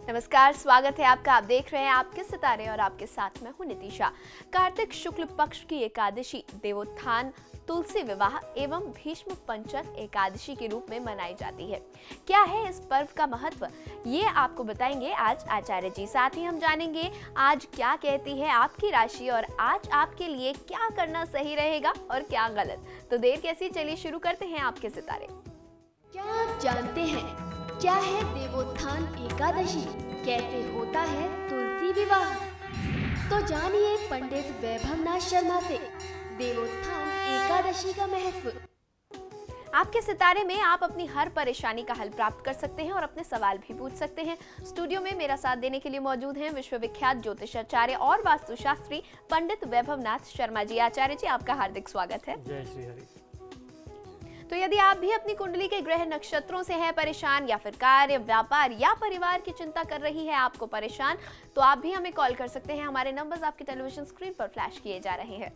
नमस्कार, स्वागत है आपका। आप देख रहे हैं आपके सितारे और आपके साथ मैं हूं नितिशा। कार्तिक शुक्ल पक्ष की एकादशी देवोत्थान, तुलसी विवाह एवं भीष्म पंचक एकादशी के रूप में मनाई जाती है। क्या है इस पर्व का महत्व, ये आपको बताएंगे आज आचार्य जी। साथ ही हम जानेंगे आज क्या कहती है आपकी राशि और आज आपके लिए क्या करना सही रहेगा और क्या गलत। तो देर कैसी, चलिए शुरू करते हैं आपके सितारे। क्या आप जानते हैं क्या है देवोत्थान एकादशी, कैसे होता है तुलसी विवाह? तो जानिए पंडित वैभवनाथ शर्मा से देवोत्थान एकादशी का महत्व। आपके सितारे में आप अपनी हर परेशानी का हल प्राप्त कर सकते हैं और अपने सवाल भी पूछ सकते हैं। स्टूडियो में मेरा साथ देने के लिए मौजूद हैं विश्वविख्यात ज्योतिषाचार्य और वास्तुशास्त्री पंडित वैभवनाथ शर्मा जी। आचार्य जी, आपका हार्दिक स्वागत है। जय श्री हरि। तो यदि आप भी अपनी कुंडली के ग्रह नक्षत्रों से हैं परेशान, या फिर कार्य, व्यापार या परिवार की चिंता कर रही है आपको परेशान, तो आप भी हमें कॉल कर सकते हैं। हमारे नंबर्स आपकी टेलीविजन स्क्रीन पर फ्लैश किए जा रहे हैं।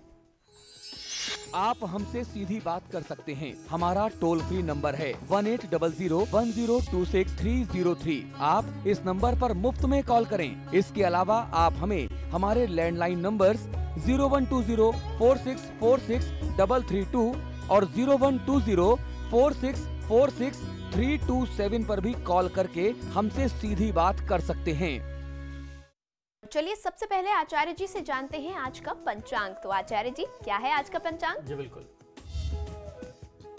आप हमसे सीधी बात कर सकते हैं। हमारा टोल फ्री नंबर है 18001026 आप इस नंबर पर मुफ्त में कॉल करें। इसके अलावा आप हमें हमारे लैंडलाइन नंबर्स 012046463332 और 012046463327 पर भी कॉल करके हमसे सीधी बात कर सकते हैं। चलिए सबसे पहले आचार्य जी से जानते हैं आज का पंचांग। तो आचार्य जी, क्या है आज का पंचांग? जी बिल्कुल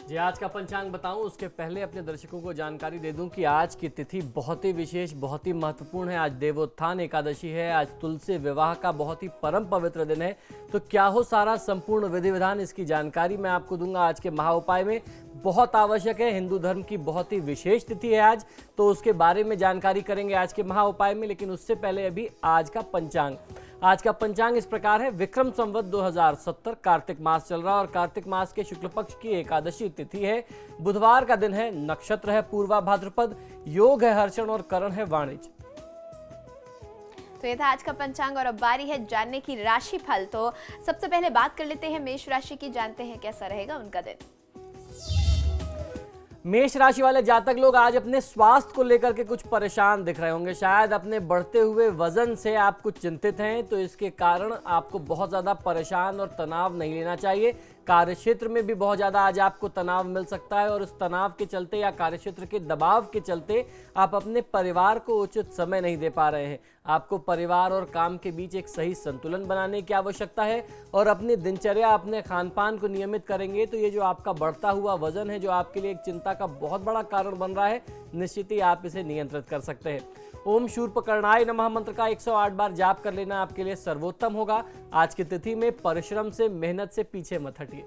जी, आज का पंचांग बताऊं उसके पहले अपने दर्शकों को जानकारी दे दूं कि आज की तिथि बहुत ही विशेष, बहुत ही महत्वपूर्ण है। आज देवोत्थान एकादशी है, आज तुलसी विवाह का बहुत ही परम पवित्र दिन है। तो क्या हो सारा संपूर्ण विधि विधान, इसकी जानकारी मैं आपको दूंगा आज के महाउपाय में। बहुत आवश्यक है, हिंदू धर्म की बहुत ही विशेष तिथि है आज, तो उसके बारे में जानकारी करेंगे आज के महाउपाय में। लेकिन उससे पहले अभी आज का पंचांग। आज का पंचांग इस प्रकार है। विक्रम संवत 2070 कार्तिक मास चल रहा है और कार्तिक मास के शुक्ल पक्ष की एकादशी तिथि है। बुधवार का दिन है, नक्षत्र है पूर्वा भाद्रपद, योग है हर्षण और करण है वाणिज्य। तो ये था आज का पंचांग और अब बारी है जानने की राशि फल। तो सबसे पहले बात कर लेते हैं मेष राशि की, जानते हैं कैसा रहेगा उनका दिन। मेष राशि वाले जातक लोग आज अपने स्वास्थ्य को लेकर के कुछ परेशान दिख रहे होंगे। शायद अपने बढ़ते हुए वजन से आप कुछ चिंतित हैं, तो इसके कारण आपको बहुत ज़्यादा परेशान और तनाव नहीं लेना चाहिए। कार्य क्षेत्र में भी बहुत ज़्यादा आज आपको तनाव मिल सकता है और उस तनाव के चलते या कार्य क्षेत्र के दबाव के चलते आप अपने परिवार को उचित समय नहीं दे पा रहे हैं। आपको परिवार और काम के बीच एक सही संतुलन बनाने की आवश्यकता है और अपनी दिनचर्या, अपने खान पान को नियमित करेंगे तो ये जो आपका बढ़ता हुआ वजन है, जो आपके लिए एक चिंता का बहुत बड़ा कारण बन रहा है, निश्चित ही आप इसे नियंत्रित कर सकते हैं। ओम शूर्पकर्णाय नमः मंत्र का 108 बार जाप कर लेना आपके लिए सर्वोत्तम होगा। आज की तिथि में परिश्रम से, मेहनत से पीछे मत हटिए।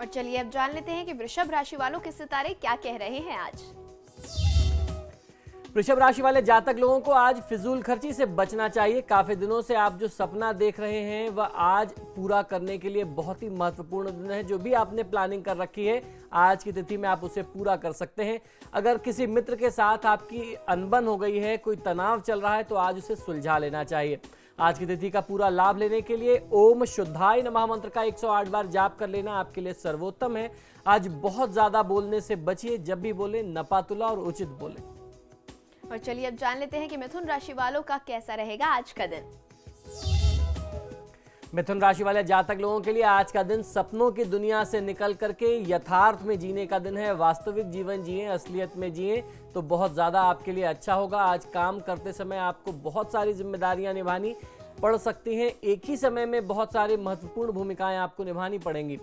और चलिए अब जान लेते हैं कि वृषभ राशि वालों के सितारे क्या कह रहे हैं आज। वृषभ राशि वाले जातक लोगों को आज फिजूल खर्ची से बचना चाहिए। काफी दिनों से आप जो सपना देख रहे हैं वह आज पूरा करने के लिए बहुत ही महत्वपूर्ण दिन है। जो भी आपने प्लानिंग कर रखी है, आज की तिथि में आप उसे पूरा कर सकते हैं। अगर किसी मित्र के साथ आपकी अनबन हो गई है, कोई तनाव चल रहा है, तो आज उसे सुलझा लेना चाहिए। आज की तिथि का पूरा लाभ लेने के लिए ओम शुद्धाय नमः मंत्र का 108 बार जाप कर लेना आपके लिए सर्वोत्तम है। आज बहुत ज्यादा बोलने से बचिए, जब भी बोले नपातुला और उचित बोले। और चलिए अब जान लेते हैं कि मिथुन राशि वालों का कैसा रहेगा आज का दिन। मिथुन राशि वाले जातक लोगों के लिए आज का दिन सपनों की दुनिया से निकल करके यथार्थ में जीने का दिन है। वास्तविक जीवन जिए, असलियत में जिए तो बहुत ज़्यादा आपके लिए अच्छा होगा। आज काम करते समय आपको बहुत सारी जिम्मेदारियां निभानी पड़ सकती हैं। एक ही समय में बहुत सारी महत्वपूर्ण भूमिकाएं आपको निभानी पड़ेंगी।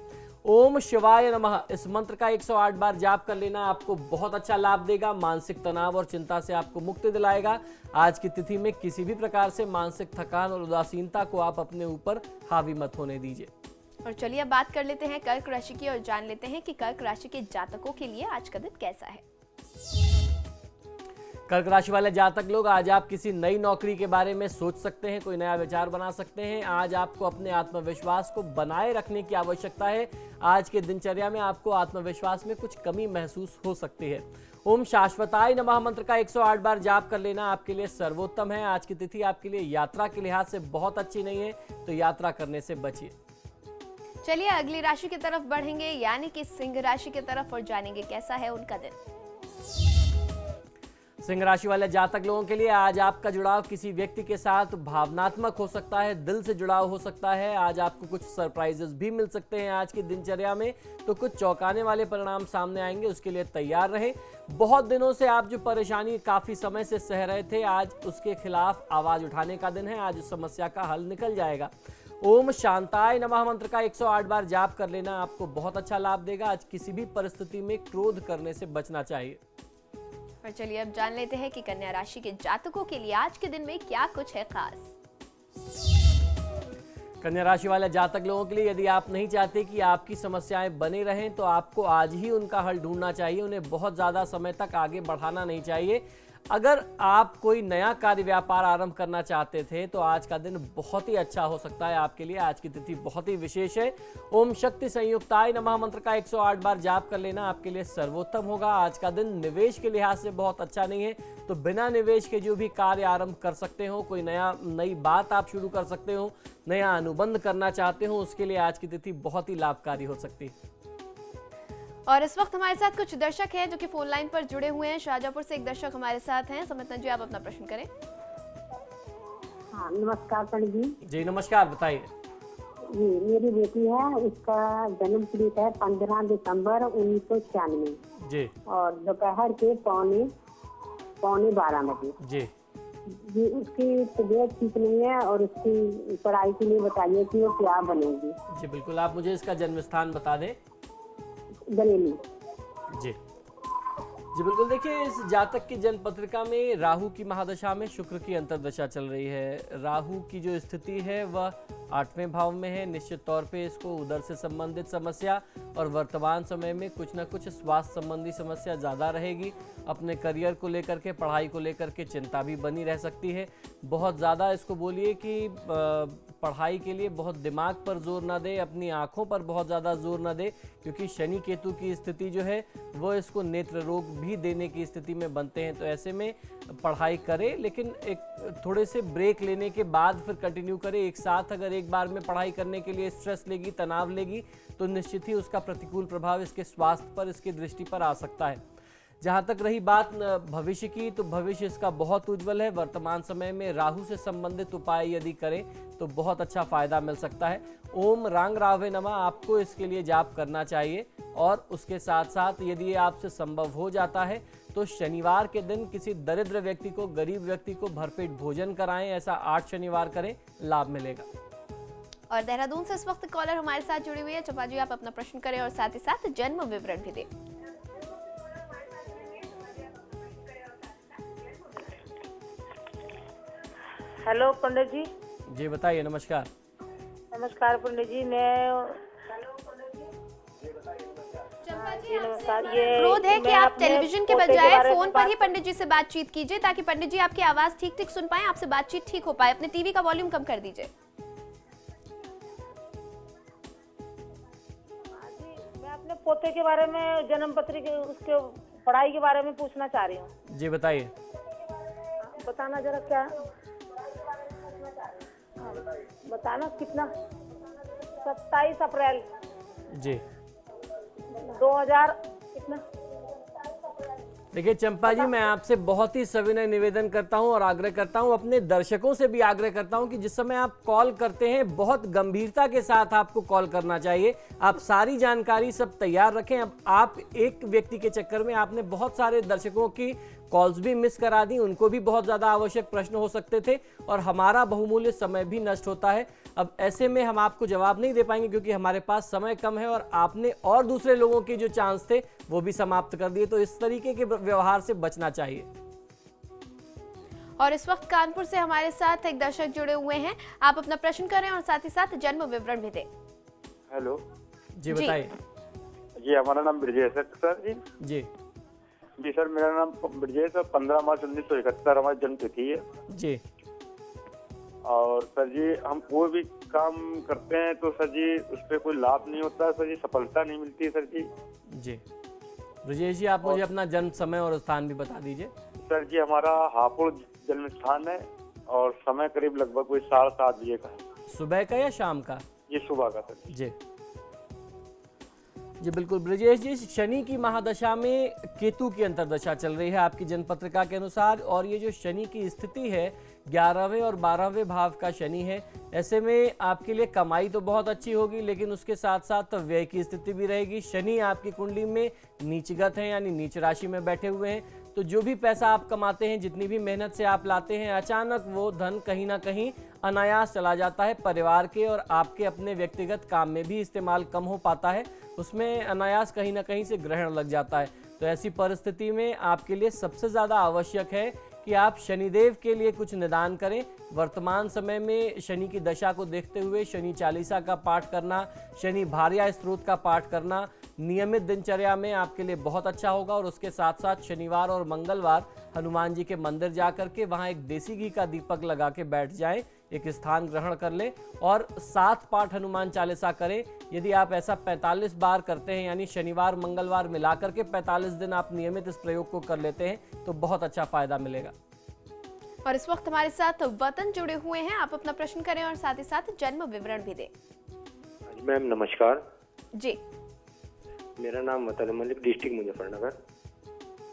ओम शिवाय नमः इस मंत्र का 108 बार जाप कर लेना आपको बहुत अच्छा लाभ देगा। मानसिक तनाव और चिंता से आपको मुक्ति दिलाएगा। आज की तिथि में किसी भी प्रकार से मानसिक थकान और उदासीनता को आप अपने ऊपर हावी मत होने दीजिए। और चलिए अब बात कर लेते हैं कर्क राशि की और जान लेते हैं कि कर्क राशि के जातकों के लिए आज का दिन कैसा है। कर्क राशि वाले जातक लोग आज आप किसी नई नौकरी के बारे में सोच सकते हैं, कोई नया विचार बना सकते हैं। आज आपको अपने आत्मविश्वास को बनाए रखने की आवश्यकता है। आज के दिनचर्या में आपको आत्मविश्वास में कुछ कमी महसूस हो सकती है। ओम शाश्वताय नमः मंत्र का 108 बार जाप कर लेना आपके लिए सर्वोत्तम है। आज की तिथि आपके लिए यात्रा के लिहाज से बहुत अच्छी नहीं है, तो यात्रा करने से बचिए। चलिए अगली राशि की तरफ बढ़ेंगे, यानी कि सिंह राशि की तरफ, और जानेंगे कैसा है उनका दिन। सिंह राशि वाले जातक लोगों के लिए आज आपका जुड़ाव किसी व्यक्ति के साथ भावनात्मक हो सकता है, दिल से जुड़ाव हो सकता है। आज आपको कुछ सरप्राइजेस भी मिल सकते हैं आज की दिनचर्या में, तो कुछ चौंकाने वाले परिणाम सामने आएंगे, उसके लिए तैयार रहें। बहुत दिनों से आप जो परेशानी काफी समय से सह रहे थे, आज उसके खिलाफ आवाज उठाने का दिन है। आज उस समस्या का हल निकल जाएगा। ओम शांताय नमः मंत्र का 108 बार जाप कर लेना आपको बहुत अच्छा लाभ देगा। आज किसी भी परिस्थिति में क्रोध करने से बचना चाहिए। और चलिए अब जान लेते हैं कि कन्या राशि के जातकों के लिए आज के दिन में क्या कुछ है खास। कन्या राशि वाले जातक लोगों के लिए यदि आप नहीं चाहते कि आपकी समस्याएं बने रहें, तो आपको आज ही उनका हल ढूंढना चाहिए। उन्हें बहुत ज्यादा समय तक आगे बढ़ाना नहीं चाहिए। अगर आप कोई नया कार्य व्यापार आरंभ करना चाहते थे, तो आज का दिन बहुत ही अच्छा हो सकता है आपके लिए। आज की तिथि बहुत ही विशेष है। ओम शक्ति संयुक्ताय नमः मंत्र का 108 बार जाप कर लेना आपके लिए सर्वोत्तम होगा। आज का दिन निवेश के लिहाज से बहुत अच्छा नहीं है, तो बिना निवेश के जो भी कार्य आरंभ कर सकते हो, कोई नई बात आप शुरू कर सकते हो, नया अनुबंध करना चाहते हो, उसके लिए आज की तिथि बहुत ही लाभकारी हो सकती है। और इस वक्त हमारे साथ कुछ दर्शक हैं जो कि फोन लाइन पर जुड़े हुए हैं। शाहजहांपुर से एक दर्शक हमारे साथ हैं। समिता जी, आप अपना प्रश्न करें। हाँ, नमस्कार पंडित जी। जी नमस्कार, बताइए। जी, मेरी बेटी है, उसका जन्म तिथि है 15 दिसंबर 1996 जी, और दोपहर के पौने 12 बजे। जी जी, उसकी तबीयत ठीक नहीं है और उसकी पढ़ाई के लिए बताइए कि वो क्या बनेगी। जी बिल्कुल, आप मुझे इसका जन्म स्थान बता दें। बनेली। जी जी बिल्कुल, देखिए इस जातक की जन्म पत्रिका में राहु की महादशा में शुक्र की अंतर्दशा चल रही है। राहु की जो स्थिति है वह 8वें भाव में है। निश्चित तौर पे इसको उदर से संबंधित समस्या और वर्तमान समय में कुछ ना कुछ स्वास्थ्य संबंधी समस्या ज़्यादा रहेगी। अपने करियर को लेकर के, पढ़ाई को लेकर के चिंता भी बनी रह सकती है। बहुत ज़्यादा इसको बोलिए कि पढ़ाई के लिए बहुत दिमाग पर जोर ना दे, अपनी आँखों पर बहुत ज़्यादा जोर ना दे, क्योंकि शनि केतु की स्थिति जो है वो इसको नेत्र रोग भी देने की स्थिति में बनते हैं। तो ऐसे में पढ़ाई करे, लेकिन एक थोड़े से ब्रेक लेने के बाद फिर कंटिन्यू करे। एक साथ अगर एक बार में पढ़ाई करने के लिए स्ट्रेस लेगी, तनाव लेगी, तो निश्चित ही उसका प्रतिकूल प्रभाव इसके स्वास्थ्य पर, इसकी दृष्टि पर आ सकता है। जहाँ तक रही बात भविष्य की, तो भविष्य इसका बहुत उज्जवल है। वर्तमान समय में राहु से संबंधित उपाय यदि करें तो बहुत अच्छा फायदा मिल सकता है। ओम रांग रावे नमः आपको इसके लिए जाप करना चाहिए। और उसके साथ साथ यदि ये आपसे संभव हो जाता है तो शनिवार के दिन किसी दरिद्र व्यक्ति को, गरीब व्यक्ति को भरपेट भोजन कराएं। ऐसा 8 शनिवार करें, लाभ मिलेगा। और देहरादून से इस वक्त कॉलर हमारे साथ जुड़ी हुई है। चंपा जी, आप अपना प्रश्न करें और साथ ही साथ जन्म विवरण भी दें। हेलो पंडित जी। जी बताइए। नमस्कार। नमस्कार पंडित जी। नमस्कार। ये क्रोध है कि आप टेलीविजन के बजाय फोन पर ही पंडित जी से बातचीत कीजिए, ताकि पंडित जी आपकी आवाज ठीक ठीक सुन पाए, आपसे बातचीत ठीक हो पाए। अपने टीवी का वॉल्यूम कम कर दीजिए। मैं अपने पोते के बारे में, जन्म पत्री उसके पढ़ाई के बारे में पूछना चाह रही हूँ। जी बताइए। बताना जरा क्या, बताना कितना। 27 अप्रैल जी 2000 कितना। देखिए चंपा जी, मैं आपसे बहुत ही सविनय निवेदन करता हूं और आग्रह करता हूं, अपने दर्शकों से भी आग्रह करता हूं कि जिस समय आप कॉल करते हैं बहुत गंभीरता के साथ आपको कॉल करना चाहिए। आप सारी जानकारी सब तैयार रखें। अब आप एक व्यक्ति के चक्कर में आपने बहुत सारे दर्शकों की कॉल्स भी मिस करा दी, उनको भी बहुत ज़्यादा आवश्यक प्रश्न हो सकते थे और हमारा बहुमूल्य समय भी नष्ट होता है। अब ऐसे में हम आपको जवाब नहीं दे पाएंगे क्योंकि हमारे पास समय कम है और आपने और दूसरे लोगों के जो चांस थे वो भी समाप्त कर दिए। तो इस तरीके के व्यवहार से बचना चाहिए। और इस वक्त कानपुर से हमारे साथ एक दर्शक जुड़े हुए हैं। आप अपना प्रश्न करें और साथ ही साथ जन्म विवरण भी दें। हेलो जी बताइए। जी, हमारा नाम ब्रजेश है सर। जी जी सर, मेरा नाम ब्रजेश है। 15 मार्च 1971 हमारी जन्म तिथि है जी। और सर जी हम कोई भी काम करते हैं तो सर जी उस पर कोई लाभ नहीं होता है सर जी, सफलता नहीं मिलती है सर जी। जी ब्रजेश जी, आप मुझे अपना जन्म समय और स्थान भी बता दीजिए। सर जी हमारा हापुड़ जन्म स्थान है और समय करीब लगभग कोई 7:30 बजे का है। सुबह का या शाम का? ये सुबह का सर। जी जी बिल्कुल ब्रजेश जी, शनि की महादशा में केतु की अंतर्दशा चल रही है आपकी जन्मपत्रिका के अनुसार, और ये जो शनि की स्थिति है 11वें और 12वें भाव का शनि है। ऐसे में आपके लिए कमाई तो बहुत अच्छी होगी, लेकिन उसके साथ साथ व्यय की स्थिति भी रहेगी। शनि आपकी कुंडली में नीचगत है, यानी नीच राशि में बैठे हुए हैं, तो जो भी पैसा आप कमाते हैं, जितनी भी मेहनत से आप लाते हैं, अचानक वो धन कहीं ना कहीं अनायास चला जाता है। परिवार के और आपके अपने व्यक्तिगत काम में भी इस्तेमाल कम हो पाता है, उसमें अनायास कहीं ना कहीं से ग्रहण लग जाता है। तो ऐसी परिस्थिति में आपके लिए सबसे ज़्यादा आवश्यक है कि आप शनिदेव के लिए कुछ निदान करें। वर्तमान समय में शनि की दशा को देखते हुए शनि चालीसा का पाठ करना, शनि भार्या स्तोत्र का पाठ करना नियमित दिनचर्या में आपके लिए बहुत अच्छा होगा। और उसके साथ साथ शनिवार और मंगलवार हनुमान जी के मंदिर जा करके वहाँ एक देसी घी का दीपक लगा के बैठ जाएं, एक स्थान ग्रहण कर लें और 7 पाठ हनुमान चालीसा करें। यदि आप ऐसा 45 बार करते हैं, यानी शनिवार मंगलवार मिलाकर के 45 दिन आप नियमित इस प्रयोग को कर लेते हैं, तो बहुत अच्छा फायदा मिलेगा। और इस वक्त हमारे साथ वतन जुड़े हुए हैं, आप अपना प्रश्न करें और साथ ही साथ जन्म विवरण भी दें। मैम नमस्कार जी, मेरा नाम वतन मलिक, डिस्ट्रिक्ट मुजफ्फरनगर।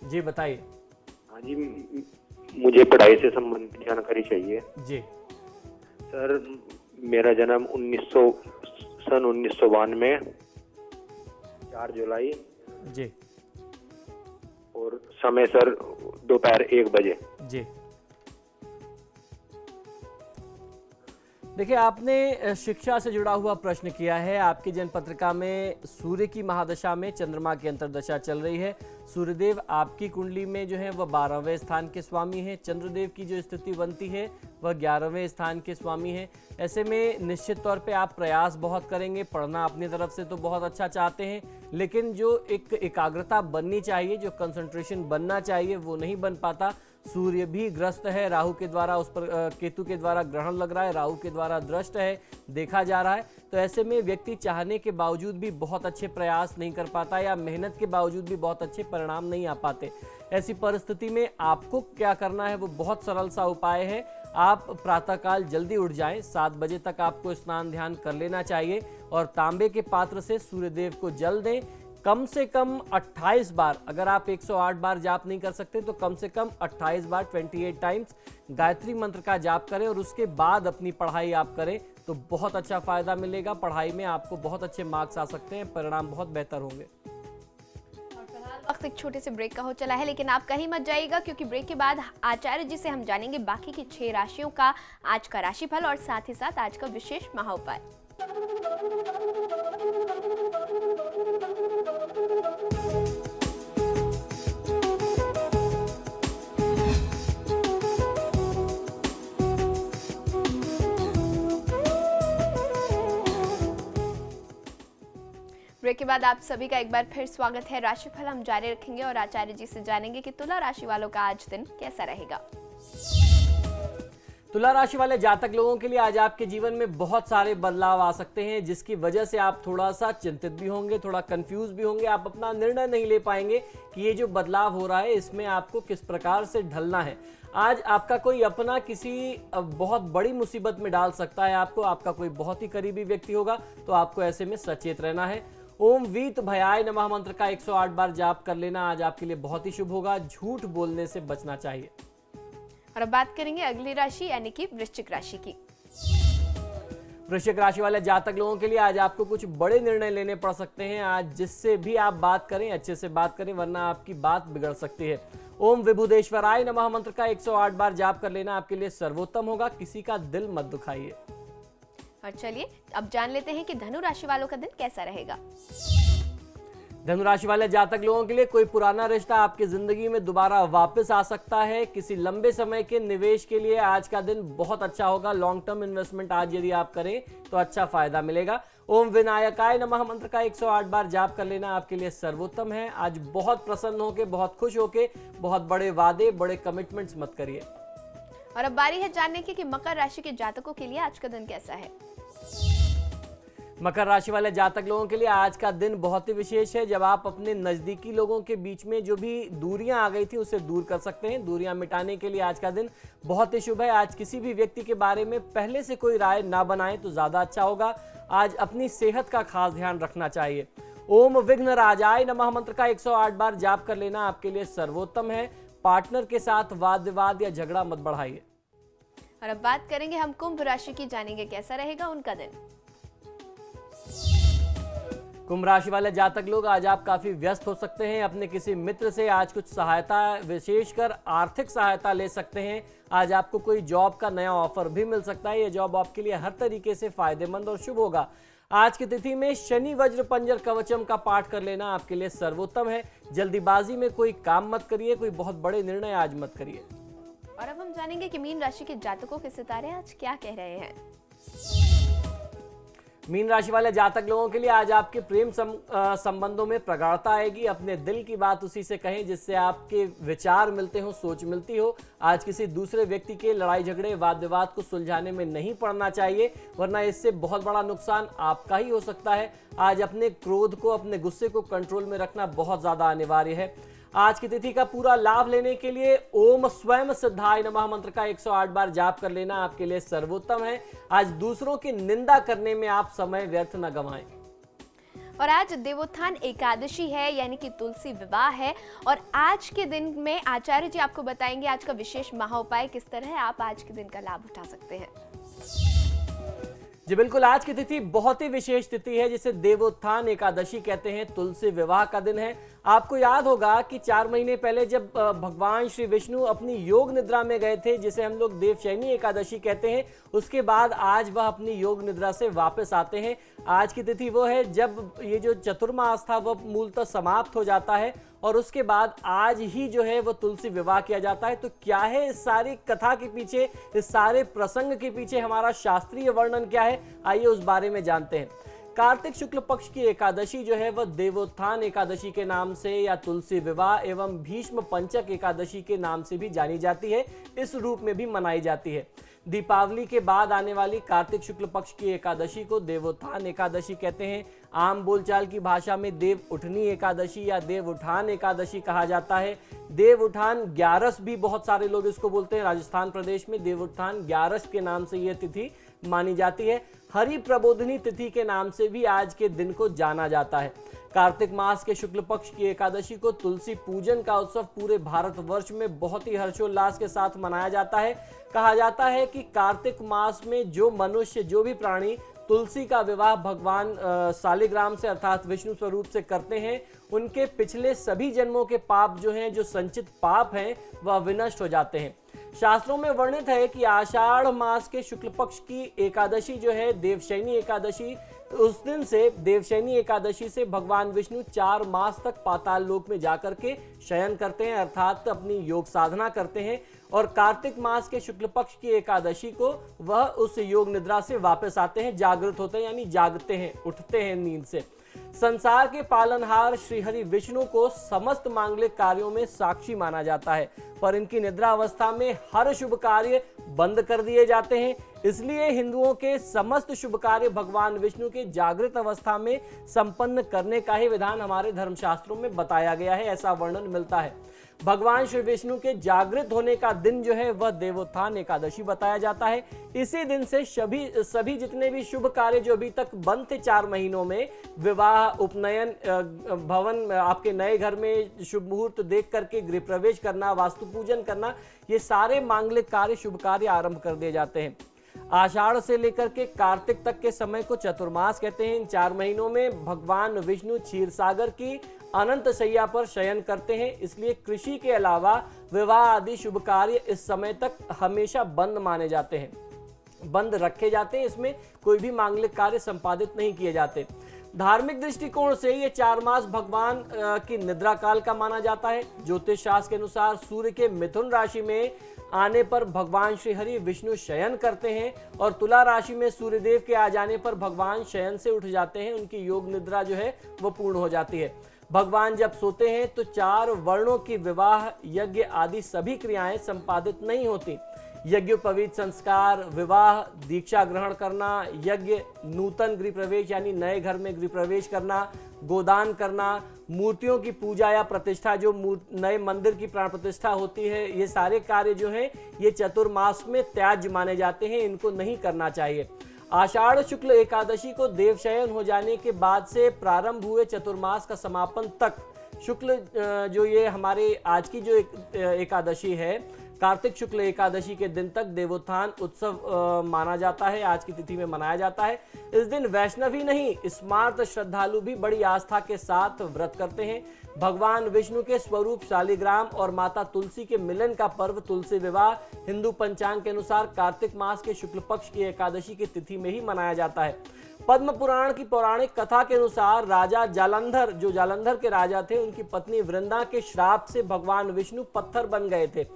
जी बताइए। हाँ जी, मुझे पढ़ाई से संबंधित जानकारी चाहिए। जी सर, मेरा जन्म 1992 4 जुलाई जी, और समय सर दोपहर 1 बजे। जी देखिए, आपने शिक्षा से जुड़ा हुआ प्रश्न किया है। आपकी जन्मपत्रिका में सूर्य की महादशा में चंद्रमा की अंतर्दशा चल रही है। सूर्यदेव आपकी कुंडली में जो है वह 12वें स्थान के स्वामी हैं। चंद्रदेव की जो स्थिति बनती है वह 11वें स्थान के स्वामी हैं। ऐसे में निश्चित तौर पे आप प्रयास बहुत करेंगे, पढ़ना अपनी तरफ से तो बहुत अच्छा चाहते हैं, लेकिन जो एक एकाग्रता बननी चाहिए, जो कंसंट्रेशन बनना चाहिए, वो नहीं बन पाता। सूर्य भी ग्रस्त है, राहु के द्वारा उस पर केतु के द्वारा ग्रहण लग रहा है, राहु के द्वारा दृष्ट है, देखा जा रहा है। तो ऐसे में व्यक्ति चाहने के बावजूद भी बहुत अच्छे प्रयास नहीं कर पाता, या मेहनत के बावजूद भी बहुत अच्छे परिणाम नहीं आ पाते। ऐसी परिस्थिति में आपको क्या करना है, वो बहुत सरल सा उपाय है। आप प्रातःकाल जल्दी उठ जाएं, 7 बजे तक आपको स्नान ध्यान कर लेना चाहिए और तांबे के पात्र से सूर्यदेव को जल दें। कम से कम 28 बार, अगर आप 108 बार जाप नहीं कर सकते तो कम से कम 28 बार 28 टाइम्स गायत्री मंत्र का जाप करें और उसके बाद अपनी पढ़ाई आप करें, तो बहुत अच्छा फायदा मिलेगा। पढ़ाई में आपको बहुत अच्छे मार्क्स आ सकते हैं, परिणाम बहुत बेहतर होंगे। वक्त एक छोटे से ब्रेक का हो चला है, लेकिन आप कहीं मत जाइएगा, क्योंकि ब्रेक के बाद आचार्य जी से हम जानेंगे बाकी की 6 राशियों का आज का राशिफल और साथ ही साथ आज का विशेष महाउपाय। ब्रेक के बाद आप सभी का एक बार फिर स्वागत है। राशिफल हम जारी रखेंगे और आचार्य जी से जानेंगे कि तुला राशि वालों का आज दिन कैसा रहेगा। तुला राशि वाले जातक लोगों के लिए आज आपके जीवन में बहुत सारे बदलाव आ सकते हैं, जिसकी वजह से आप थोड़ा सा चिंतित भी होंगे, थोड़ा कंफ्यूज भी होंगे। आप अपना निर्णय नहीं ले पाएंगे कि ये जो बदलाव हो रहा है इसमें आपको किस प्रकार से ढलना है। आज आपका कोई अपना किसी बहुत बड़ी मुसीबत में डाल सकता है आपको, आपका कोई बहुत ही करीबी व्यक्ति होगा, तो आपको ऐसे में सचेत रहना है। ओम वीत भयाय नमः मंत्र का 108 बार जाप कर लेना आज आपके लिए बहुत ही शुभ होगा। झूठ बोलने से बचना चाहिए। और अब बात करेंगे अगली राशि यानी कि वृश्चिक राशि की। वृश्चिक राशि वाले जातक लोगों के लिए आज आपको कुछ बड़े निर्णय लेने पड़ सकते हैं। आज जिससे भी आप बात करें अच्छे से बात करें, वरना आपकी बात बिगड़ सकती है। ओम विभुदेश्वराय नमः मंत्र का 108 बार जाप कर लेना आपके लिए सर्वोत्तम होगा। किसी का दिल मत दुखाइए। और चलिए अब जान लेते हैं कि धनु राशि वालों का दिन कैसा रहेगा। धनु राशि वाले जातक लोगों के लिए कोई पुराना रिश्ता आपकी जिंदगी में दोबारा वापस आ सकता है। किसी लंबे समय के निवेश के लिए आज का दिन बहुत अच्छा होगा। लॉन्ग टर्म इन्वेस्टमेंट आज यदि आप करें तो अच्छा फायदा मिलेगा। ओम विनायकाय नमः मंत्र का 108 बार जाप कर लेना आपके लिए सर्वोत्तम है। आज बहुत प्रसन्न होके, बहुत खुश होके, बहुत बड़े वादे, बड़े कमिटमेंट्स मत करिए। और अब बारी है जानने की कि मकर राशि के जातकों के लिए आज का दिन कैसा है। मकर राशि वाले जातक लोगों के लिए आज का दिन बहुत ही विशेष है, जब आप अपने नजदीकी लोगों के बीच में जो भी दूरियां आ गई थी उसे दूर कर सकते हैं। दूरियां मिटाने के लिए आज का दिन बहुत ही शुभ है। आज किसी भी व्यक्ति के बारे में पहले से कोई राय ना बनाएं तो ज्यादा अच्छा होगा। आज अपनी सेहत का खास ध्यान रखना चाहिए। ओम विघ्नराजाय नमः मंत्र का 108 बार जाप कर लेना आपके लिए सर्वोत्तम है। पार्टनर के साथ वाद विवाद या झगड़ा मत बढ़ाइए। और अब बात करेंगे हम कुंभ राशि की, जानेंगे कैसा रहेगा उनका दिन। कुंभ राशि वाले जातक लोग आज आप काफी व्यस्त हो सकते हैं। अपने किसी मित्र से आज कुछ सहायता, विशेषकर आर्थिक सहायता ले सकते हैं। आज आपको कोई जॉब का नया ऑफर भी मिल सकता है। यह जॉब आपके लिए हर तरीके से फायदेमंद और शुभ होगा। आज की तिथि में शनि वज्र पंजर कवचम का पाठ कर लेना आपके लिए सर्वोत्तम है। जल्दीबाजी में कोई काम मत करिए, कोई बहुत बड़े निर्णय आज मत करिए। और अब हम जानेंगे कि मीन राशि के जातकों के सितारे आज क्या कह रहे हैं। मीन राशि वाले जातक लोगों के लिए आज आपके प्रेम संबंधों में प्रगाढ़ता आएगी। अपने दिल की बात उसी से कहें जिससे आपके विचार मिलते हो, सोच मिलती हो। आज किसी दूसरे व्यक्ति के लड़ाई झगड़े, वाद विवाद को सुलझाने में नहीं पड़ना चाहिए, वरना इससे बहुत बड़ा नुकसान आपका ही हो सकता है। आज अपने क्रोध को, अपने गुस्से को कंट्रोल में रखना बहुत ज्यादा अनिवार्य है। आज की तिथि का पूरा लाभ लेने के लिए ओम स्वयं सिद्धाय नमः मंत्र का 108 बार जाप कर लेना आपके लिए सर्वोत्तम है। आज दूसरों की निंदा करने में आप समय व्यर्थ न गंवाएं। और आज देवोत्थान एकादशी है, यानी कि तुलसी विवाह है। और आज के दिन में आचार्य जी आपको बताएंगे आज का विशेष महाउपाय किस तरह आप आज के दिन का लाभ उठा सकते हैं। जी बिल्कुल, आज की तिथि बहुत ही विशेष तिथि है जिसे देवोत्थान एकादशी कहते हैं। तुलसी विवाह का दिन है। आपको याद होगा कि 4 महीने पहले जब भगवान श्री विष्णु अपनी योग निद्रा में गए थे, जिसे हम लोग देवशयनी एकादशी कहते हैं, उसके बाद आज वह अपनी योग निद्रा से वापस आते हैं। आज की तिथि वो है जब ये जो चतुर्मास था वह मूलतः समाप्त हो जाता है और उसके बाद आज ही जो है वो तुलसी विवाह किया जाता है। तो क्या है इस सारी कथा के पीछे, इस सारे प्रसंग के पीछे हमारा शास्त्रीय वर्णन क्या है, आइए उस बारे में जानते हैं। कार्तिक शुक्ल पक्ष की एकादशी जो है वह देवोत्थान एकादशी के नाम से या तुलसी विवाह एवं भीष्म पंचक एकादशी के नाम से भी जानी जाती है। इस रूप में भी मनाई जाती है। दीपावली के बाद आने वाली कार्तिक शुक्ल पक्ष की एकादशी को देवोत्थान एकादशी कहते हैं। आम बोलचाल की भाषा में देव उठनी एकादशी या देव उठान एकादशी कहा जाता है। देव उठान ग्यारस भी बहुत सारे लोग इसको बोलते हैं। राजस्थान प्रदेश में देव उठान ग्यारस के नाम से यह तिथि मानी जाती है। हरि प्रबोधनी तिथि के नाम से भी आज के दिन को जाना जाता है। कार्तिक मास के शुक्ल पक्ष की एकादशी को तुलसी पूजन का उत्सव पूरे भारतवर्ष में बहुत ही हर्षोल्लास के साथ मनाया जाता है। कहा जाता है कि कार्तिक मास में जो मनुष्य, जो भी प्राणी तुलसी का विवाह भगवान शालिग्राम से अर्थात विष्णु स्वरूप से करते हैं, उनके पिछले सभी जन्मों के पाप जो हैं, जो संचित पाप हैं, वह विनष्ट हो जाते हैं। शास्त्रों में वर्णित है कि आषाढ़ मास के शुक्ल पक्ष की एकादशी जो है देवशयनी एकादशी, उस दिन से देवशयनी एकादशी से भगवान विष्णु 4 मास तक पाताल लोक में जाकर के शयन करते हैं, अर्थात अपनी योग साधना करते हैं। और कार्तिक मास के शुक्ल पक्ष की एकादशी को वह उस योग निद्रा से वापस आते हैं, जागृत होते हैं, यानी जागते हैं, उठते हैं नींद से। संसार के पालनहार श्री हरि विष्णु को समस्त मांगलिक कार्यों में साक्षी माना जाता है, पर इनकी निद्रा अवस्था में हर शुभ कार्य बंद कर दिए जाते हैं। इसलिए हिंदुओं के समस्त शुभ कार्य भगवान विष्णु के जागृत अवस्था में संपन्न करने का ही विधान हमारे धर्मशास्त्रों में बताया गया है, ऐसा वर्णन मिलता है। भगवान श्री विष्णु के जागृत होने का दिन जो है वह देवोत्थान एकादशी बताया जाता है। इसी दिन से सभी जितने भी शुभ कार्य जो अभी तक बंद थे 4 महीनों में, विवाह, उपनयन, भवन, आपके नए घर में शुभ मुहूर्त देख करके गृह प्रवेश करना, वास्तु पूजन करना, ये सारे मांगलिक कार्य, शुभ कार्य आरंभ कर दिए जाते हैं। आषाढ़ से लेकर के कार्तिक तक के समय को चतुर्मास कहते हैं। इन 4 महीनों में भगवान विष्णु क्षीर सागर की अनंत शैया पर शयन करते हैं। इसलिए कृषि के अलावा विवाह आदि शुभ कार्य इस समय तक हमेशा बंद माने जाते हैं, बंद रखे जाते हैं। इसमें कोई भी मांगलिक कार्य संपादित नहीं किए जाते। धार्मिक दृष्टिकोण से ये 4 मास भगवान की निद्रा काल का माना जाता है। ज्योतिष शास्त्र के अनुसार सूर्य के मिथुन राशि में आने पर भगवान श्री हरि विष्णु शयन करते हैं और तुला राशि में सूर्यदेव के आ जाने पर भगवान शयन से उठ जाते हैं। उनकी योग निद्रा जो है वो पूर्ण हो जाती है। भगवान जब सोते हैं तो 4 वर्णों की विवाह, यज्ञ आदि सभी क्रियाएं संपादित नहीं होती। यज्ञोपवीत संस्कार, विवाह, दीक्षा ग्रहण करना, यज्ञ, नूतन गृह प्रवेश यानी नए घर में गृह प्रवेश करना, गोदान करना, मूर्तियों की पूजा या प्रतिष्ठा, जो नए मंदिर की प्राण प्रतिष्ठा होती है, ये सारे कार्य जो हैं ये चतुर्मास में त्याज्य माने जाते हैं, इनको नहीं करना चाहिए। आषाढ़ शुक्ल एकादशी को देवशयन हो जाने के बाद से प्रारंभ हुए चतुर्मास का समापन तक शुक्ल जो ये हमारे आज की जो एकादशी है, कार्तिक शुक्ल एकादशी के दिन तक देवोत्थान उत्सव माना जाता है, आज की तिथि में मनाया जाता है। इस दिन वैष्णव ही नहीं, स्मार्त श्रद्धालु भी बड़ी आस्था के साथ व्रत करते हैं। भगवान विष्णु के स्वरूप शालिग्राम और माता तुलसी के मिलन का पर्व तुलसी विवाह हिंदू पंचांग के अनुसार कार्तिक मास के शुक्ल पक्ष की एकादशी की तिथि में ही मनाया जाता है। पद्म पुराण की पौराणिक कथा के अनुसार राजा जालंधर, जो जालंधर के राजा थे, उनकी पत्नी वृंदा के श्राप से भगवान विष्णु पत्थर बन गए थे,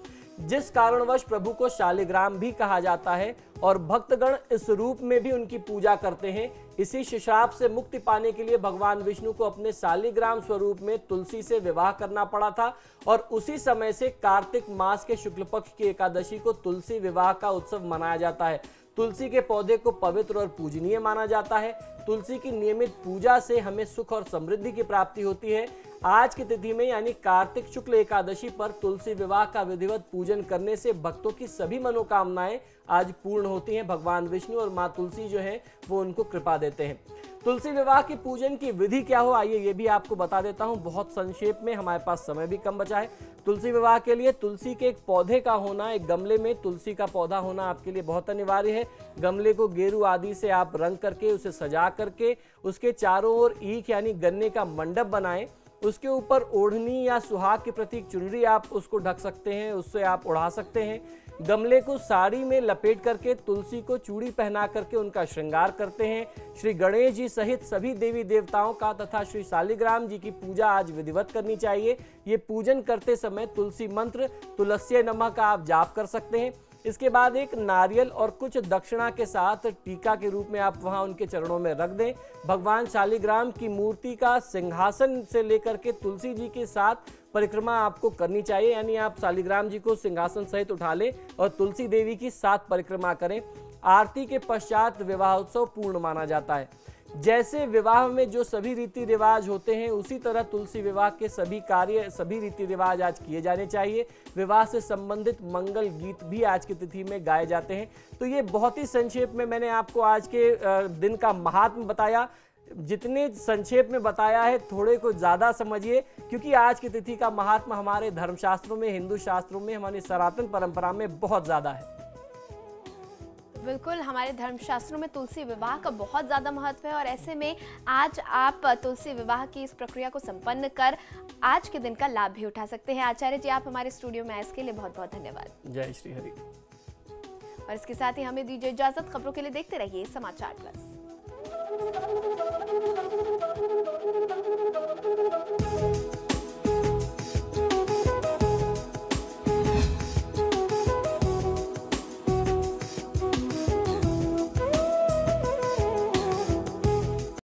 जिस कारणवश प्रभु को शालिग्राम भी कहा जाता है और भक्तगण इस रूप में भी उनकी पूजा करते हैं। इसी श्राप से मुक्ति पाने के लिए भगवान विष्णु को अपने शालिग्राम स्वरूप में तुलसी से विवाह करना पड़ा था और उसी समय से कार्तिक मास के शुक्ल पक्ष की एकादशी को तुलसी विवाह का उत्सव मनाया जाता है। तुलसी के पौधे को पवित्र और पूजनीय माना जाता है। तुलसी की नियमित पूजा से हमें सुख और समृद्धि की प्राप्ति होती है। आज की तिथि में यानी कार्तिक शुक्ल एकादशी पर तुलसी विवाह का विधिवत पूजन करने से भक्तों की सभी मनोकामनाएं आज पूर्ण होती हैं। भगवान विष्णु और मां तुलसी जो है वो उनको कृपा देते हैं। तुलसी विवाह की पूजन की विधि क्या हो, आइए ये भी आपको बता देता हूं बहुत संक्षेप में, हमारे पास समय भी कम बचा है। तुलसी विवाह के लिए तुलसी के एक पौधे का होना, एक गमले में तुलसी का पौधा होना आपके लिए बहुत अनिवार्य है। गमले को गेरू आदि से आप रंग करके उसे सजा करके उसके चारों ओर ईख यानी गन्ने का मंडप बनाएं। उसके ऊपर ओढ़नी या सुहाग के प्रतीक चुनरी आप उसको ढक सकते हैं, उससे आप उड़ा सकते हैं। गमले को साड़ी में लपेट करके तुलसी को चूड़ी पहना करके उनका श्रृंगार करते हैं। श्री गणेश जी सहित सभी देवी देवताओं का तथा श्री शालिग्राम जी की पूजा आज विधिवत करनी चाहिए। ये पूजन करते समय तुलसी मंत्र तुलस्य नमः का आप जाप कर सकते हैं। इसके बाद एक नारियल और कुछ दक्षिणा के साथ टीका के रूप में आप वहां उनके चरणों में रख दें। भगवान शालिग्राम की मूर्ति का सिंहासन से लेकर के तुलसी जी के साथ परिक्रमा आपको करनी चाहिए, यानी आप शालिग्राम जी को सिंहासन सहित उठा लें और तुलसी देवी की 7 परिक्रमा करें। आरती के पश्चात विवाह उत्सव पूर्ण माना जाता है। जैसे विवाह में जो सभी रीति रिवाज होते हैं उसी तरह तुलसी विवाह के सभी कार्य, सभी रीति रिवाज आज किए जाने चाहिए। विवाह से संबंधित मंगल गीत भी आज की तिथि में गाए जाते हैं। तो ये बहुत ही संक्षेप में मैंने आपको आज के दिन का महात्म्य बताया। जितने संक्षेप में बताया है थोड़े को ज़्यादा समझिए, क्योंकि आज की तिथि का महात्म्य हमारे धर्मशास्त्रों में, हिंदू शास्त्रों में, हमारी सनातन परंपरा में बहुत ज़्यादा है। बिल्कुल, हमारे धर्मशास्त्रों में तुलसी विवाह का बहुत ज़्यादा महत्व है और ऐसे में आज आप तुलसी विवाह की इस प्रक्रिया को संपन्न कर आज के दिन का लाभ भी उठा सकते हैं। आचार्य जी, आप हमारे स्टूडियो में आए इसके लिए बहुत बहुत धन्यवाद। जय श्री हरि। और इसके साथ ही हमें दीजिए इजाजत। खबरों के लिए देखते रहिए समाचार प्लस।